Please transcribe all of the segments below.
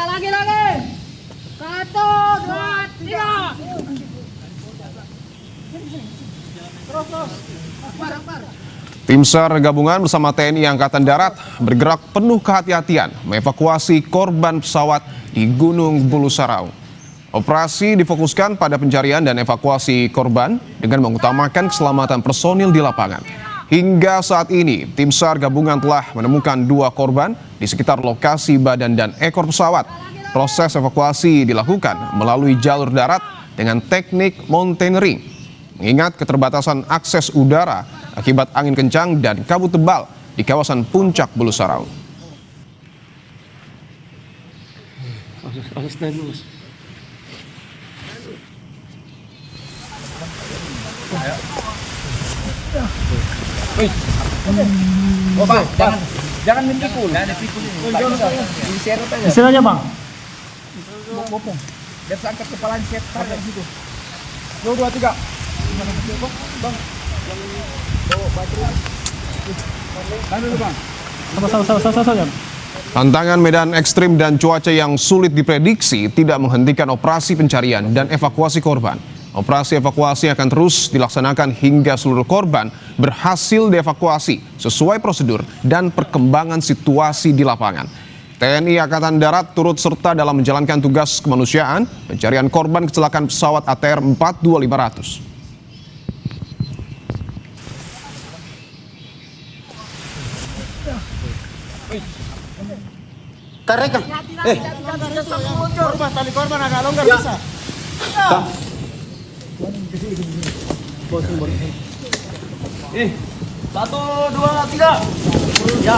lagi. Satu, dua, tiga. Terus. Tim SAR gabungan bersama TNI Angkatan Darat bergerak penuh kehati-hatian mengevakuasi korban pesawat di Gunung Bulu Saraung. Operasi difokuskan pada pencarian dan evakuasi korban dengan mengutamakan keselamatan personil di lapangan. Hingga saat ini, tim SAR gabungan telah menemukan 2 korban di sekitar lokasi badan dan ekor pesawat. Proses evakuasi dilakukan melalui jalur darat dengan teknik mountaineering. Mengingat keterbatasan akses udara akibat angin kencang dan kabut tebal di kawasan puncak Bulu Saraung. Oh bang, jangan dipikul. Disini aja bang. Bopong. Dan angkat kepala set tarik gitu. 2, 2, 3. Bang, yang bawa baterai. Bang. Sama. Tantangan medan ekstrim dan cuaca yang sulit diprediksi tidak menghentikan operasi pencarian dan evakuasi korban. Operasi evakuasi akan terus dilaksanakan hingga seluruh korban berhasil dievakuasi sesuai prosedur dan perkembangan situasi di lapangan. TNI Angkatan Darat turut serta dalam menjalankan tugas kemanusiaan pencarian korban kecelakaan pesawat ATR 42500. Tarik kan? Korban, tali korban agak longgar bisa. Satu, dua, tiga. Ya.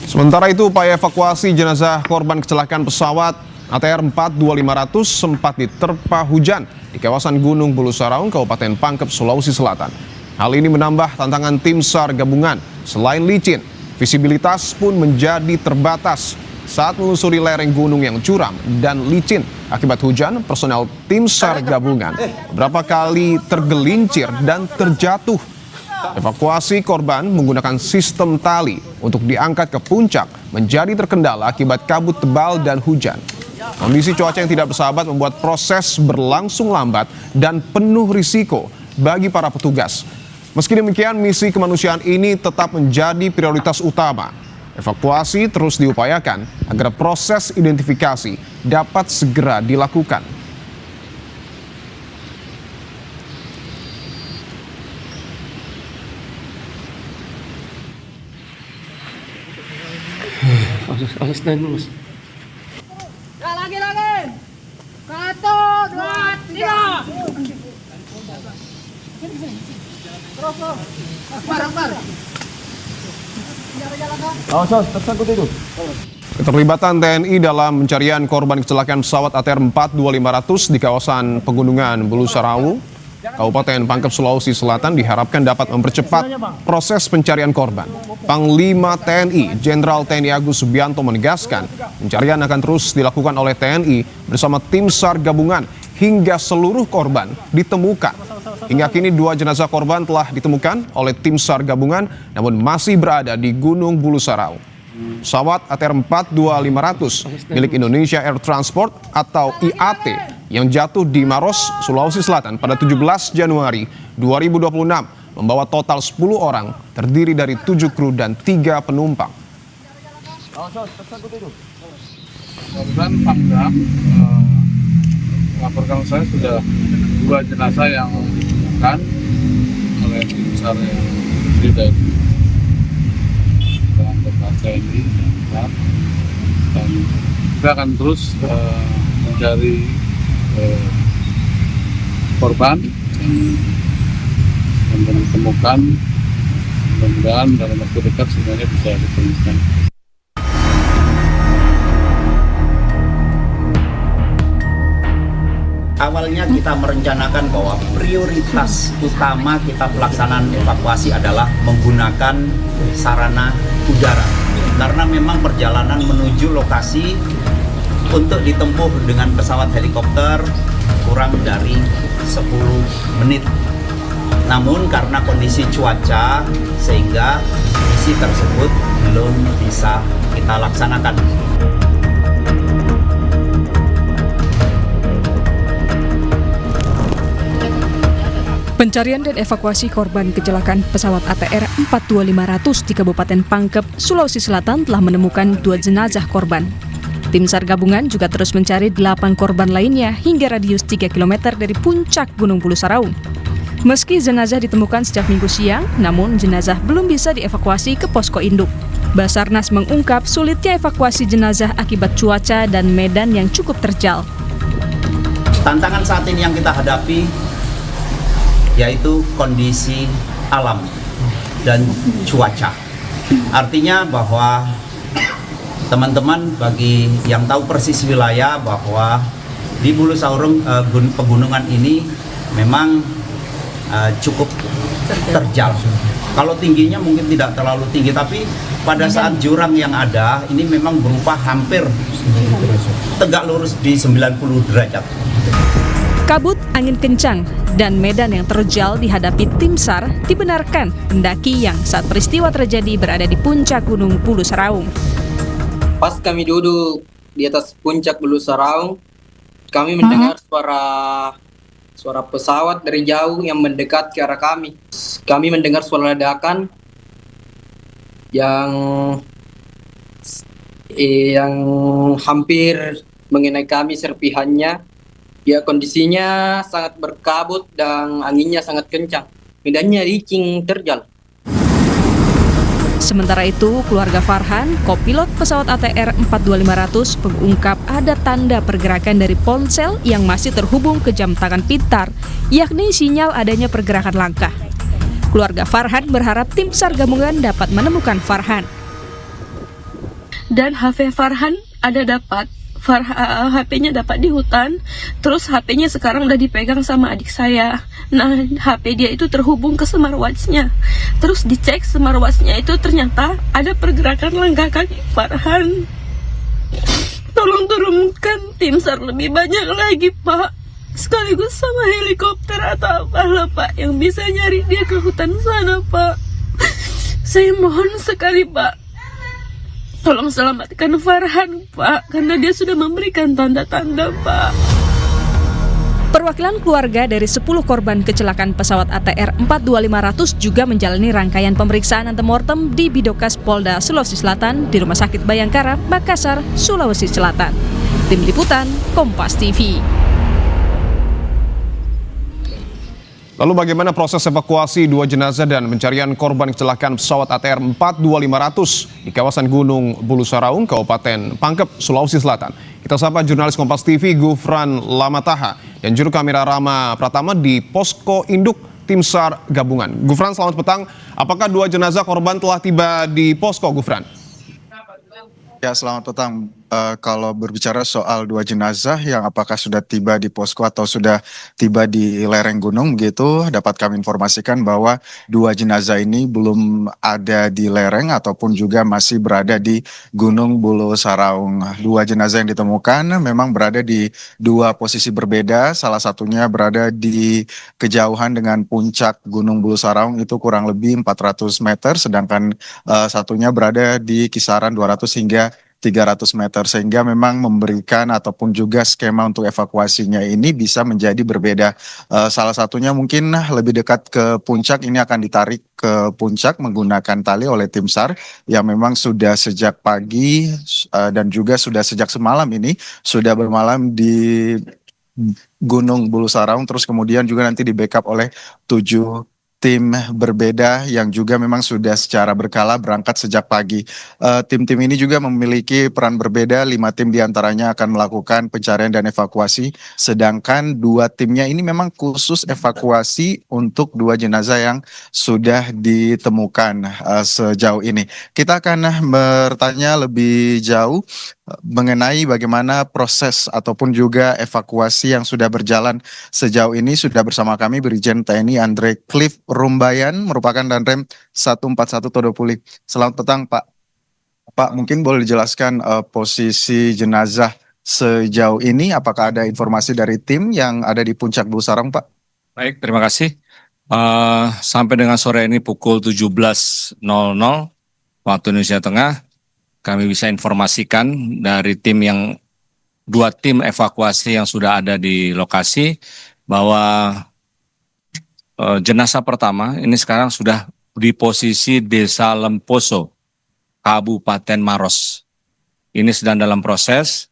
Sementara itu upaya evakuasi jenazah korban kecelakaan pesawat ATR 42500 sempat diterpa hujan di kawasan Gunung Bulu Saraung, Kabupaten Pangkep, Sulawesi Selatan. Hal ini menambah tantangan tim SAR gabungan. Selain licin, visibilitas pun menjadi terbatas saat menelusuri lereng gunung yang curam dan licin. Akibat hujan, personel tim SAR gabungan beberapa kali tergelincir dan terjatuh. Evakuasi korban menggunakan sistem tali untuk diangkat ke puncak menjadi terkendala akibat kabut tebal dan hujan. Kondisi cuaca yang tidak bersahabat membuat proses berlangsung lambat dan penuh risiko bagi para petugas. Meski demikian, misi kemanusiaan ini tetap menjadi prioritas utama. Evakuasi terus diupayakan agar proses identifikasi dapat segera dilakukan. Lagi. Satu, dua, tiga. Terus. Tersangkut itu. Keterlibatan TNI dalam pencarian korban kecelakaan pesawat ATR 42500 di kawasan Pegunungan Bulu Saraung, Kabupaten Pangkep, Sulawesi Selatan diharapkan dapat mempercepat proses pencarian korban. Panglima TNI, Jenderal TNI Agus Subianto menegaskan, pencarian akan terus dilakukan oleh TNI bersama tim SAR gabungan hingga seluruh korban ditemukan. Hingga kini 2 jenazah korban telah ditemukan oleh tim SAR gabungan namun masih berada di Gunung Bulu Saraung. Pesawat ATR 42500 milik Indonesia Air Transport atau IAT yang jatuh di Maros, Sulawesi Selatan pada 17 Januari 2026 membawa total 10 orang terdiri dari 7 kru dan 3 penumpang. Korban Pangdam laporkan saya sudah 2 jenazah yang ditemukan oleh tim SAR yang terdiri dari anggota TNI dan kita akan terus mencari korban yang belum ditemukan. Mudah-mudahan dalam waktu dekat semuanya bisa ditemukan. Awalnya kita merencanakan bahwa prioritas utama kita pelaksanaan evakuasi adalah menggunakan sarana udara. Karena memang perjalanan menuju lokasi untuk ditempuh dengan pesawat helikopter kurang dari 10 menit. Namun karena kondisi cuaca sehingga misi tersebut belum bisa kita laksanakan. Pencarian dan evakuasi korban kecelakaan pesawat ATR 42500 di Kabupaten Pangkep, Sulawesi Selatan telah menemukan 2 jenazah korban. Tim SAR gabungan juga terus mencari 8 korban lainnya hingga radius 3 km dari puncak Gunung Bulu Saraung. Meski jenazah ditemukan sejak Minggu siang, namun jenazah belum bisa dievakuasi ke posko induk. Basarnas mengungkap sulitnya evakuasi jenazah akibat cuaca dan medan yang cukup terjal. Tantangan saat ini yang kita hadapi yaitu kondisi alam dan cuaca. Artinya bahwa teman-teman bagi yang tahu persis wilayah bahwa di Bulu Saraung pegunungan ini memang cukup terjal. Kalau tingginya mungkin tidak terlalu tinggi, tapi pada saat jurang yang ada ini memang berupa hampir tegak lurus di 90 derajat. Kabut, angin kencang, dan medan yang terjal dihadapi tim SAR dibenarkan pendaki yang saat peristiwa terjadi berada di puncak Gunung Bulu Saraung. Pas kami duduk di atas puncak Bulu Saraung, kami mendengar suara pesawat dari jauh yang mendekat ke arah kami. Kami mendengar suara ledakan yang hampir mengenai kami serpihannya. Ya, kondisinya sangat berkabut dan anginnya sangat kencang. Medannya licin terjal. Sementara itu, keluarga Farhan, kopilot pesawat ATR 42500 mengungkap ada tanda pergerakan dari ponsel yang masih terhubung ke jam tangan pintar, yakni sinyal adanya pergerakan langkah. Keluarga Farhan berharap tim SAR gabungan dapat menemukan Farhan. Dan HP Farhan ada dapat. HP-nya dapat di hutan, terus HP-nya sekarang udah dipegang sama adik saya. Nah, HP dia itu terhubung ke smartwatch-nya. Terus dicek smartwatch-nya itu ternyata ada pergerakan langkah kaki Farhan. Tolong turunkan tim SAR lebih banyak lagi, Pak. Sekaligus sama helikopter atau apalah, Pak, yang bisa nyari dia ke hutan sana, Pak. Saya mohon sekali, Pak. Tolong selamatkan Farhan, Pak, karena dia sudah memberikan tanda-tanda, Pak. Perwakilan keluarga dari 10 korban kecelakaan pesawat ATR 42500 juga menjalani rangkaian pemeriksaan antemortem di Bidokas Polda Sulawesi Selatan di Rumah Sakit Bayangkara, Makassar, Sulawesi Selatan. Tim Liputan, Kompas TV. Lalu bagaimana proses evakuasi 2 jenazah dan pencarian korban kecelakaan pesawat ATR 42500 di kawasan Gunung Bulu Saraung, Kabupaten Pangkep, Sulawesi Selatan? Kita sapa jurnalis Kompas TV Gufran Lamataha dan juru kamera Rama Pratama di Posko Induk Tim SAR Gabungan. Gufran, selamat petang. Apakah 2 jenazah korban telah tiba di posko, Gufran? Ya, selamat petang. Kalau berbicara soal 2 jenazah yang apakah sudah tiba di posko atau sudah tiba di lereng gunung begitu, dapat kami informasikan bahwa 2 jenazah ini belum ada di lereng ataupun juga masih berada di Gunung Bulu Saraung. 2 jenazah yang ditemukan memang berada di 2 posisi berbeda, salah satunya berada di kejauhan dengan puncak Gunung Bulu Saraung itu kurang lebih 400 meter, sedangkan satunya berada di kisaran 200 hingga 300 meter, sehingga memang memberikan ataupun juga skema untuk evakuasinya ini bisa menjadi berbeda. Salah satunya mungkin lebih dekat ke puncak, ini akan ditarik ke puncak menggunakan tali oleh tim SAR yang memang sudah sejak pagi dan juga sudah sejak semalam ini sudah bermalam di Gunung Bulu Saraung, terus kemudian juga nanti di backup oleh 7 tim berbeda yang juga memang sudah secara berkala berangkat sejak pagi. Tim-tim ini juga memiliki peran berbeda, 5 tim diantaranya akan melakukan pencarian dan evakuasi, sedangkan 2 timnya ini memang khusus evakuasi untuk 2 jenazah yang sudah ditemukan sejauh ini. Kita akan bertanya lebih jauh mengenai bagaimana proses ataupun juga evakuasi yang sudah berjalan sejauh ini. Sudah bersama kami Brigjen TNI Andre Cliff Rumbayan, merupakan Danrem 141 Todopuli. Selamat petang, Pak. Pak, mungkin boleh dijelaskan posisi jenazah sejauh ini, apakah ada informasi dari tim yang ada di puncak Bulu Saraung, Pak? Baik, terima kasih. Sampai dengan sore ini pukul 17.00 waktu Indonesia Tengah, kami bisa informasikan dari dua tim evakuasi yang sudah ada di lokasi bahwa jenazah pertama ini sekarang sudah di posisi Desa Lemposo, Kabupaten Maros. Ini sedang dalam proses,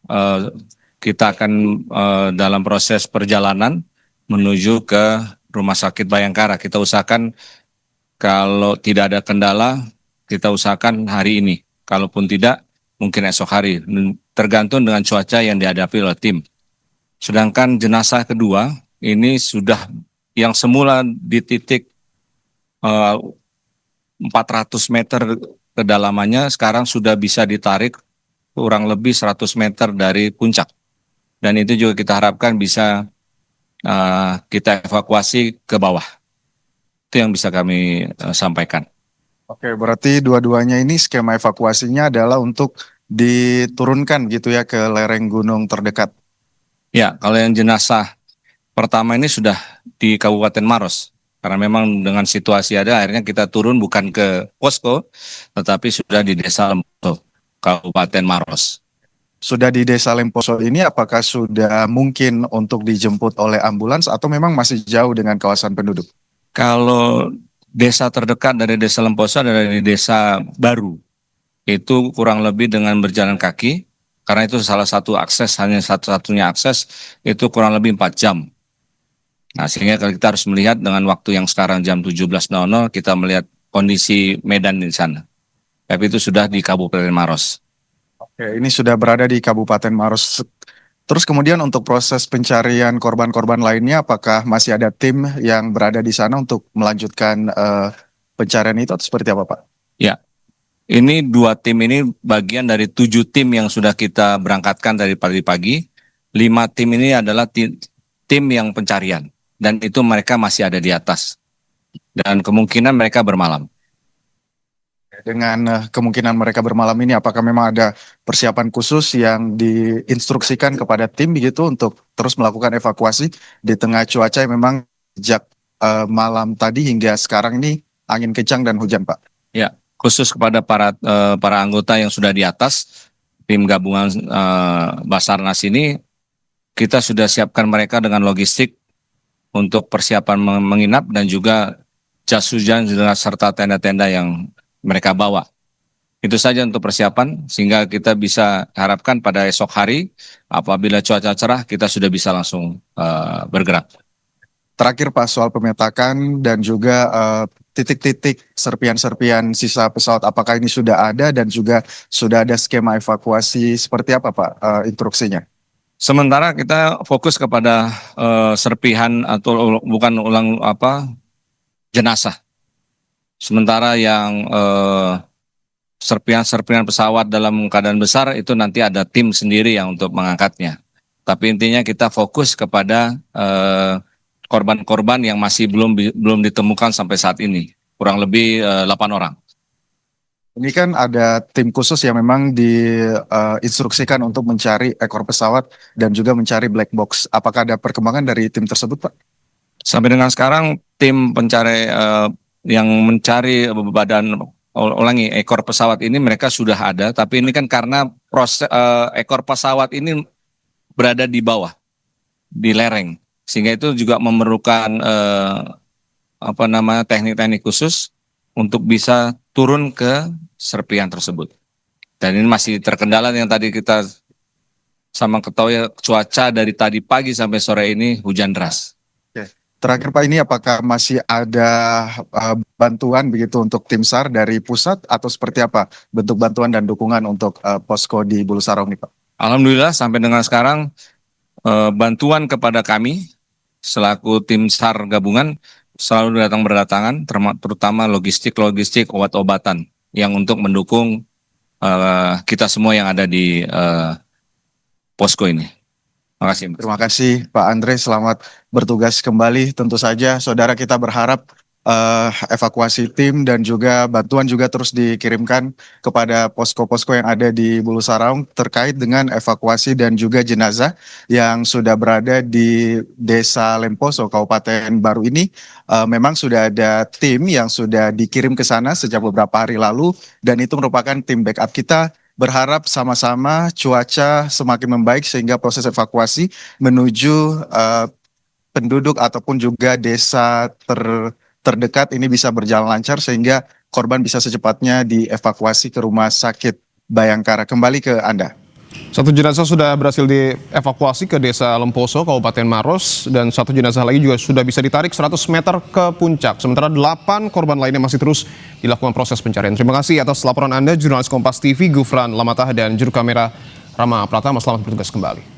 kita akan dalam proses perjalanan menuju ke Rumah Sakit Bayangkara. Kita usahakan kalau tidak ada kendala, kita usahakan hari ini. Kalaupun tidak, mungkin esok hari. Tergantung dengan cuaca yang dihadapi oleh tim. Sedangkan jenazah kedua, ini sudah yang semula di titik 400 meter kedalamannya, sekarang sudah bisa ditarik kurang lebih 100 meter dari puncak. Dan itu juga kita harapkan bisa kita evakuasi ke bawah. Itu yang bisa kami sampaikan. Oke, berarti dua-duanya ini skema evakuasinya adalah untuk diturunkan gitu ya ke lereng gunung terdekat. Ya, kalau yang jenazah pertama ini sudah di Kabupaten Maros. Karena memang dengan situasi ada, akhirnya kita turun bukan ke posko, tetapi sudah di Desa Lemposo, Kabupaten Maros. Sudah di Desa Lemposo ini apakah sudah mungkin untuk dijemput oleh ambulans atau memang masih jauh dengan kawasan penduduk? Kalau desa terdekat dari Desa Lemposo adalah di Desa Baru. Itu kurang lebih dengan berjalan kaki, karena itu salah satu akses, hanya satu-satunya akses, itu kurang lebih 4 jam. Nah, sehingga kalau kita harus melihat dengan waktu yang sekarang jam 17.00, kita melihat kondisi medan di sana. Tapi itu sudah di Kabupaten Maros. Oke, ini sudah berada di Kabupaten Maros. Terus kemudian untuk proses pencarian korban-korban lainnya, apakah masih ada tim yang berada di sana untuk melanjutkan pencarian itu atau seperti apa, Pak? Ya, ini 2 tim ini bagian dari 7 tim yang sudah kita berangkatkan dari pagi. 5 tim ini adalah tim yang pencarian. Dan itu mereka masih ada di atas. Dan kemungkinan mereka bermalam. Dengan kemungkinan mereka bermalam ini, apakah memang ada persiapan khusus yang diinstruksikan kepada tim begitu untuk terus melakukan evakuasi di tengah cuaca yang memang sejak malam tadi hingga sekarang ini angin kencang dan hujan, Pak? Ya, khusus kepada para anggota yang sudah di atas, tim gabungan Basarnas ini, kita sudah siapkan mereka dengan logistik untuk persiapan menginap dan juga jas hujan serta tenda-tenda yang mereka bawa. Itu saja untuk persiapan, sehingga kita bisa harapkan pada esok hari, apabila cuaca cerah, kita sudah bisa langsung bergerak. Terakhir Pak, soal pemetakan dan juga titik-titik serpian-serpian sisa pesawat, apakah ini sudah ada dan juga sudah ada skema evakuasi seperti apa Pak instruksinya? Sementara kita fokus kepada serpihan atau jenazah. Sementara yang serpihan-serpihan pesawat dalam keadaan besar itu nanti ada tim sendiri yang untuk mengangkatnya. Tapi intinya kita fokus kepada korban-korban yang masih belum ditemukan sampai saat ini, kurang lebih 8 orang. Ini kan ada tim khusus yang memang diinstruksikan untuk mencari ekor pesawat dan juga mencari black box. Apakah ada perkembangan dari tim tersebut, Pak? Sampai dengan sekarang tim pencari yang mencari ekor pesawat ini mereka sudah ada, tapi ini kan karena proses ekor pesawat ini berada di bawah, di lereng, sehingga itu juga memerlukan teknik-teknik khusus untuk bisa turun ke serpihan tersebut. Dan ini masih terkendala yang tadi kita sama ketahui, cuaca dari tadi pagi sampai sore ini hujan deras. Oke. Terakhir Pak, ini apakah masih ada bantuan begitu untuk tim SAR dari pusat atau seperti apa bentuk bantuan dan dukungan untuk posko di Bulu Sarong nih Pak? Alhamdulillah sampai dengan sekarang bantuan kepada kami selaku tim SAR gabungan selalu berdatangan, terutama logistik obat-obatan yang untuk mendukung kita semua yang ada di posko ini. Terima kasih. Terima kasih Pak Andre, selamat bertugas kembali. Tentu saja saudara kita berharap evakuasi tim dan juga bantuan juga terus dikirimkan kepada posko-posko yang ada di Bulu Saraung terkait dengan evakuasi dan juga jenazah yang sudah berada di Desa Lemposo, Kabupaten Baru ini. Memang sudah ada tim yang sudah dikirim ke sana sejak beberapa hari lalu dan itu merupakan tim backup kita. Berharap sama-sama cuaca semakin membaik sehingga proses evakuasi menuju penduduk ataupun juga desa terdekat ini bisa berjalan lancar sehingga korban bisa secepatnya dievakuasi ke Rumah Sakit Bayangkara. Kembali ke Anda. Satu jenazah sudah berhasil dievakuasi ke Desa Lemposo, Kabupaten Maros, dan satu jenazah lagi juga sudah bisa ditarik 100 meter ke puncak. Sementara 8 korban lainnya masih terus dilakukan proses pencarian. Terima kasih atas laporan Anda, jurnalis Kompas TV Gufran Lamatah dan juru kamera Rama Pratama. Selamat bertugas kembali.